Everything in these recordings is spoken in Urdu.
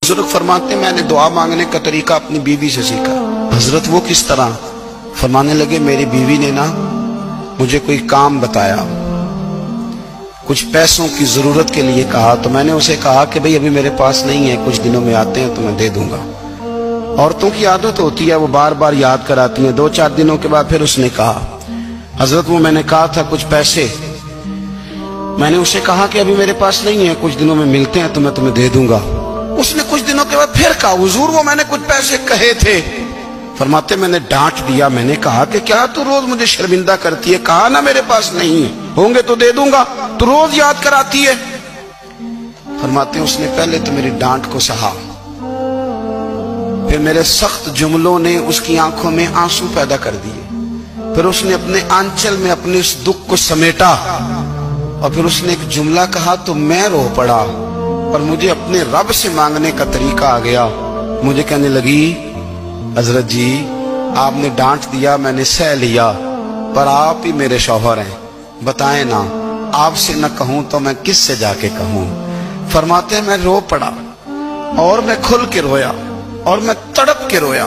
بزرگ فرماتے ہیں میں نے دعا مانگنے کا طریقہ اپنی بیوی سے سیکھا۔ حضرت وہ کس طرح؟ فرمانے لگے میری بیوی نے نا مجھے کوئی کام بتایا، کچھ پیسوں کی ضرورت کے لیے کہا، تو میں نے اسے کہا کہ بھئی ابھی میرے پاس نہیں ہے، کچھ دنوں میں آتے ہیں تو میں دے دوں گا۔ عورتوں کی عادت ہوتی ہے وہ بار بار یاد کراتی ہیں۔ 2-4 دنوں کے بعد پھر اس نے کہا حضرت وہ میں نے کہا تھا کچھ پیسے، میں نے اسے کہا کہ ابھی میرے پاس نہیں ہے، کچھ دنوں میں ملتے ہیں تو میں تمہیں دے دوں گا۔ اس نے کچھ دنوں کے بعد پھر کہا حضور وہ میں نے کچھ پیسے کہے تھے۔ فرماتے میں نے ڈانٹ دیا، میں نے کہا کہ کیا تو روز مجھے شرمندہ کرتی ہے، کہا نا میرے پاس نہیں ہے، ہوں گے تو دے دوں گا، تو روز یاد کراتی ہے۔ فرماتے ہیں اس نے پہلے تو میری ڈانٹ کو سہا، پھر میرے سخت جملوں نے اس کی آنکھوں میں آنسو پیدا کر دیے، پھر اس نے اپنے آنچل میں اپنے اس دکھ کو سمیٹا، اور پھر اس نے ایک جملہ کہا تو میں رو پڑا، اور مجھے اپنے رب سے مانگنے کا طریقہ آ گیا۔ مجھے کہنے لگی حضرت جی آپ نے ڈانٹ دیا، میں نے سہ لیا، پر آپ ہی میرے شوہر ہیں، بتائیں نا آپ سے نہ کہوں تو میں کس سے جا کے کہوں۔ فرماتے ہیں میں رو پڑا، اور میں کھل کے رویا، اور میں تڑپ کے رویا،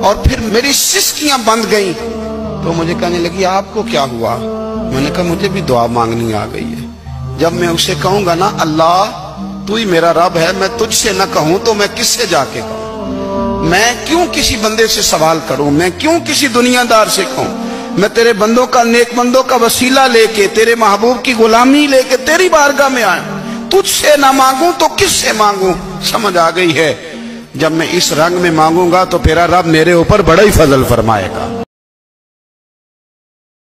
اور پھر میری سسکیاں بند گئیں۔ تو مجھے کہنے لگی آپ کو کیا ہوا؟ میں نے کہا مجھے بھی دعا مانگنی آ گئی ہے۔ جب میں اسے کہوں گا نا اللہ تو ہی میرا رب ہے، میں تجھ سے نہ کہوں تو میں کس سے جا کے کہوں؟ میں کیوں کسی بندے سے سوال کروں؟ میں کیوں کسی دنیا دار سے کہوں؟ میں تیرے بندوں کا، نیک بندوں کا وسیلہ لے کے، تیرے محبوب کی غلامی لے کے تیری بارگاہ میں آیا، تجھ سے نہ مانگوں تو کس سے مانگوں؟ سمجھ آ گئی ہے؟ جب میں اس رنگ میں مانگوں گا تو تیرا رب میرے اوپر بڑا ہی فضل فرمائے گا۔